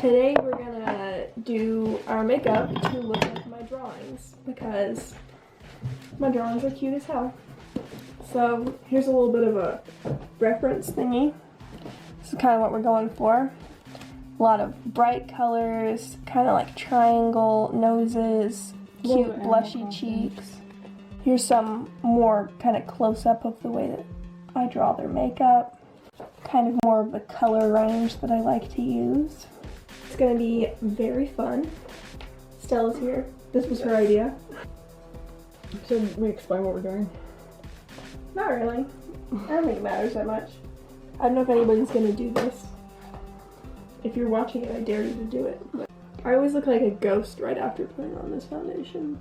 Today we're gonna do our makeup to look like my drawings because my drawings are cute as hell. So here's a little bit of a reference thingy. This is kind of what we're going for. A lot of bright colors, kind of like triangle noses, cute blushy cheeks. Here's some more kind of close-up of the way that I draw their makeup. Kind of more of the color range that I like to use. It's gonna be very fun. Stella's here. This was her idea. Should we explain what we're doing? Not really. I don't think it matters that much. I don't know if anybody's gonna do this. If you're watching it, I dare you to do it. But I always look like a ghost right after putting on this foundation.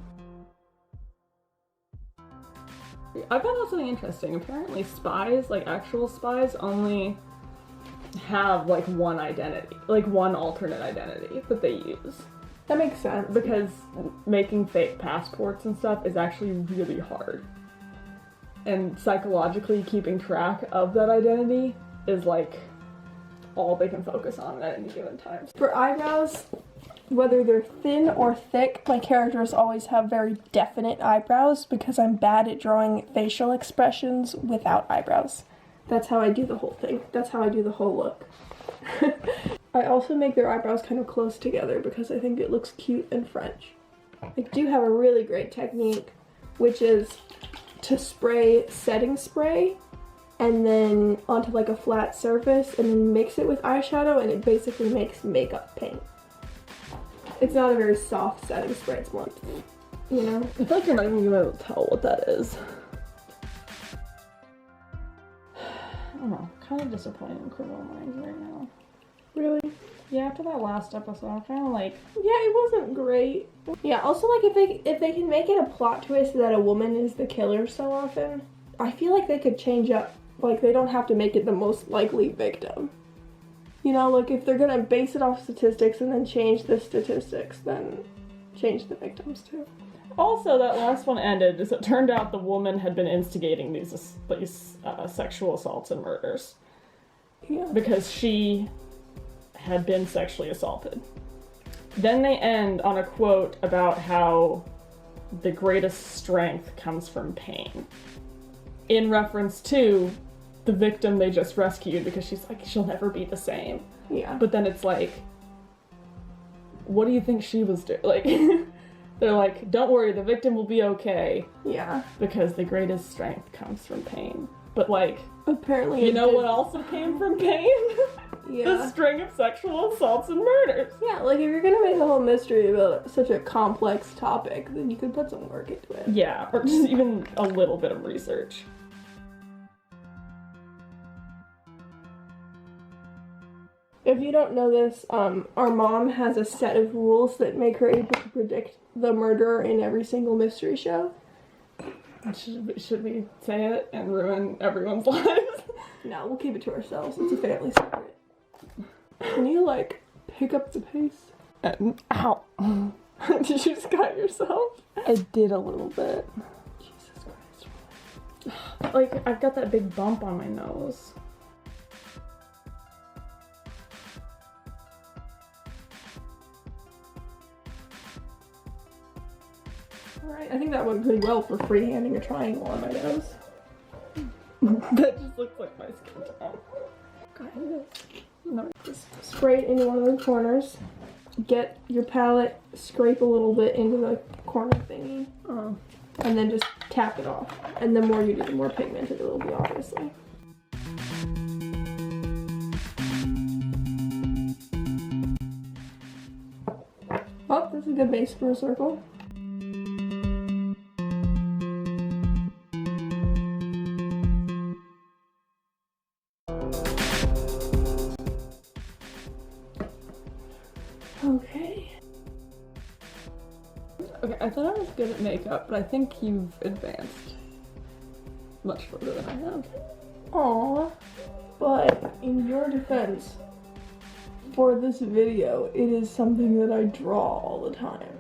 I found out something interesting. Apparently spies, like actual spies, only have like one identity, like one alternate identity that they use. That makes sense. Because making fake passports and stuff is actually really hard. And psychologically keeping track of that identity is like all they can focus on at any given time. For eyebrows, whether they're thin or thick, my characters always have very definite eyebrows because I'm bad at drawing facial expressions without eyebrows. That's how I do the whole thing. That's how I do the whole look. I also make their eyebrows kind of close together because I think it looks cute and French. I do have a really great technique, which is to spray setting spray and then onto like a flat surface and then mix it with eyeshadow, and it basically makes makeup paint. It's not a very soft setting spray, it's more, you know? I feel like you're not even gonna be able to tell what that is. I don't know, kind of disappointed in Criminal Minds right now. Really? Yeah, after that last episode, I'm kind of like... Yeah, it wasn't great. Yeah, also like if they can make it a plot twist that a woman is the killer so often, I feel like they could change up. Like, they don't have to make it the most likely victim. You know, like if they're gonna base it off statistics and then change the statistics, then change the victims too. Also, that last one ended as it turned out the woman had been instigating these sexual assaults and murders. Yeah. Because she had been sexually assaulted. Then they end on a quote about how the greatest strength comes from pain. In reference to the victim they just rescued, because she's like, she'll never be the same. Yeah. But then it's like, what do you think she was doing? Like, they're like, don't worry, the victim will be okay. Yeah. Because the greatest strength comes from pain. But like, apparently you know what also came from pain? Yeah. The string of sexual assaults and murders. Yeah, like if you're gonna make a whole mystery about such a complex topic, then you could put some work into it. Yeah, or just even a little bit of research. If you don't know this, our mom has a set of rules that make her able to predict the murderer in every single mystery show. Should we say it and ruin everyone's lives? No, we'll keep it to ourselves. It's a family secret. Can you, like, pick up the pace? Ow. Did you just cut yourself? I did a little bit. Jesus Christ. Like, I've got that big bump on my nose. Alright, I think that went pretty well for freehanding a triangle on my nose. That just looks like my skin tone. No, just spray it into one of the corners. Get your palette, scrape a little bit into the corner thingy, and then just tap it off. And the more you do, the more pigmented it will be, obviously. Oh, that's a good base for a circle. Okay, I thought I was good at makeup, but I think you've advanced much further than I have. Aww. But in your defense, for this video, it is something that I draw all the time.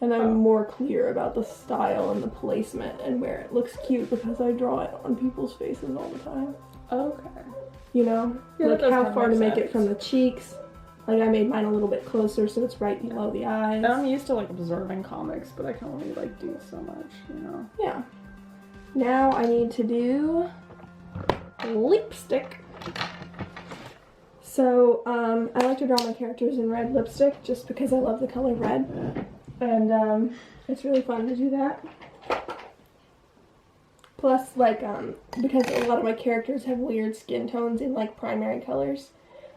And I'm more clear about the style and the placement and where it looks cute because I draw it on people's faces all the time. Okay. You know? Yeah, like how far to make it from the cheeks, Like I made mine a little bit closer so it's right below the eyes. I'm used to like observing comics, but I can only like do so much, you know? Yeah. Now I need to do lipstick. So, I like to draw my characters in red lipstick just because I love the color red. And, it's really fun to do that. Plus, like, because a lot of my characters have weird skin tones in, like, primary colors,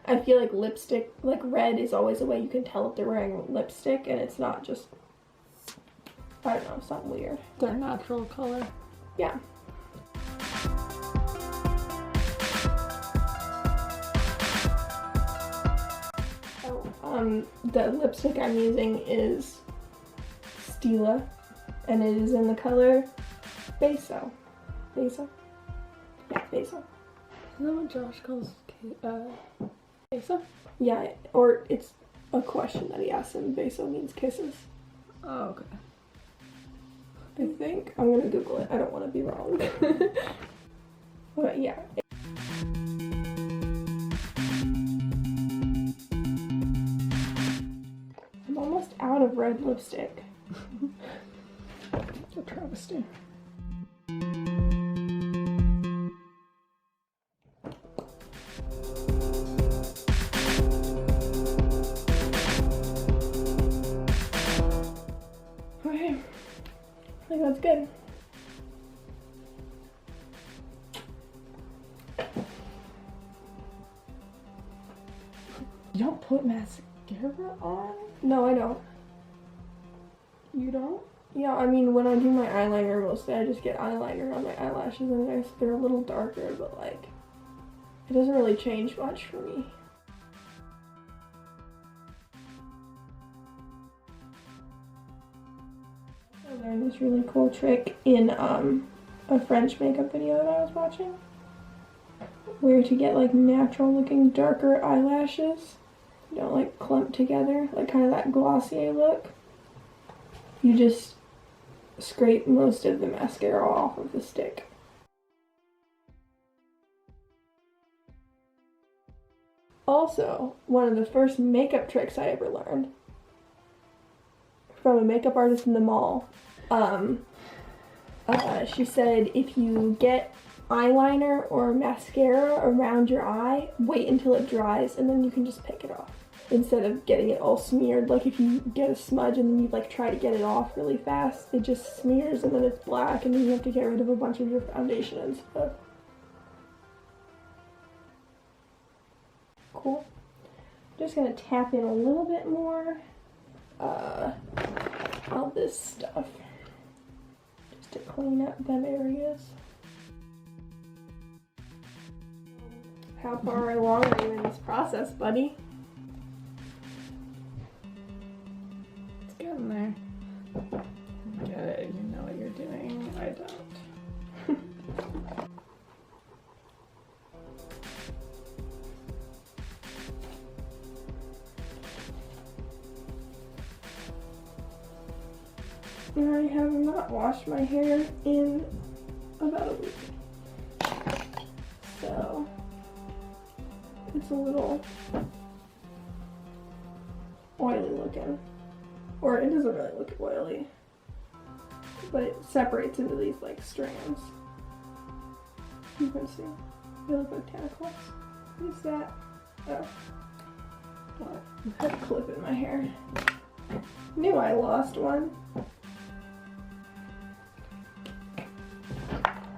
I feel like lipstick, like, red is always a way you can tell if they're wearing lipstick, and it's not just, I don't know, something weird. Their natural color. Yeah. The lipstick I'm using is Stella, and it is in the color Basil. Basil? Yeah, Basil. Is that what Josh calls Asa? Yeah, or it's a question that he asks him. Basil means kisses. Oh, okay. I think. I'm gonna Google it. I don't want to be wrong. But yeah. I'm almost out of red lipstick. A travesty. Okay. I think that's good. You don't put mascara on? No, I don't. You don't? Yeah, I mean, when I do my eyeliner, mostly I just get eyeliner on my eyelashes, and they're a little darker, but like, it doesn't really change much for me. I learned this really cool trick in a French makeup video that I was watching, where to get like natural looking darker eyelashes, you don't like clump together, like kind of that Glossier look. You just scrape most of the mascara off of the stick. Also, one of the first makeup tricks I ever learned from a makeup artist in the mall. She said if you get eyeliner or mascara around your eye, wait until it dries and then you can just pick it off. Instead of getting it all smeared, like if you get a smudge and then you like try to get it off really fast, it just smears and then it's black and then you have to get rid of a bunch of your foundation and stuff. Cool. Just gonna tap in a little bit more of this stuff just to clean up them areas. How far along are you in this process, buddy? It's getting there. Get it, you know what you're doing. I don't. I have not washed my hair in about a week. So it's a little oily looking. Or it doesn't really look oily. But it separates into these like strands. You can see. They look like tentacles. What is that? Oh. Well, I put a clip in my hair. Knew I lost one.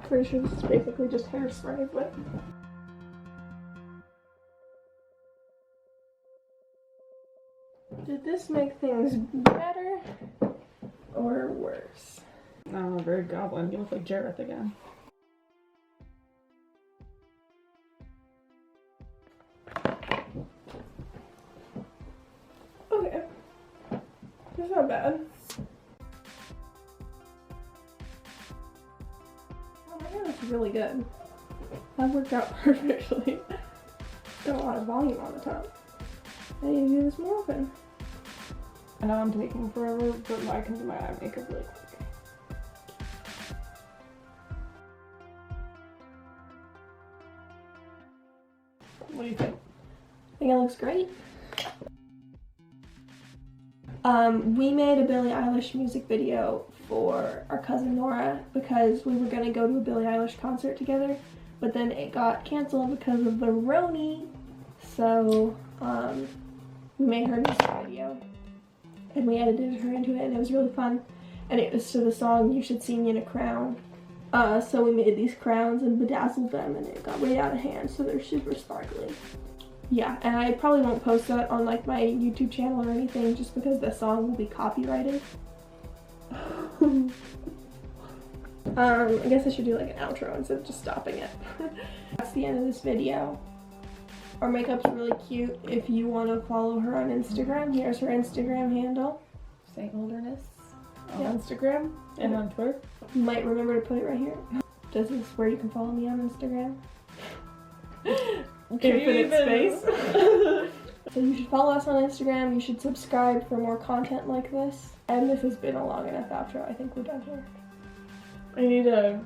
Pretty sure this is basically just hairspray, but did this make things better or worse? Oh, very Goblin. You look like Jareth again. Okay. That's not bad. Oh, my hair looks really good. That worked out perfectly. Got a lot of volume on the top. I need to do this more often. I know I'm taking forever, but I can do my eye makeup really quick. What do you think? I think it looks great. We made a Billie Eilish music video for our cousin Nora because we were gonna go to a Billie Eilish concert together, but then it got canceled because of the Roni. So we made her music video and we edited her into it, and it was really fun. And it was to the song "You Should See Me in a Crown." So we made these crowns and bedazzled them, and it got way out of hand, so they're super sparkly. Yeah, and I probably won't post that on like my YouTube channel or anything just because the song will be copyrighted. I guess I should do like an outro instead of just stopping it. That's the end of this video. Our makeup's really cute. If you want to follow her on Instagram, here's her Instagram handle. St. Wilderness on Yeah. Instagram and on Twitter. You might remember to put it right here. This is where you can follow me on Instagram. Infinite space. So you should follow us on Instagram. You should subscribe for more content like this. And this has been a long enough outro. I think we're done here. I need a...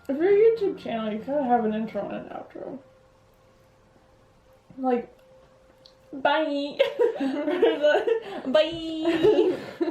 If you're a YouTube channel, you gotta have an intro and an outro. Like, bye! Bye!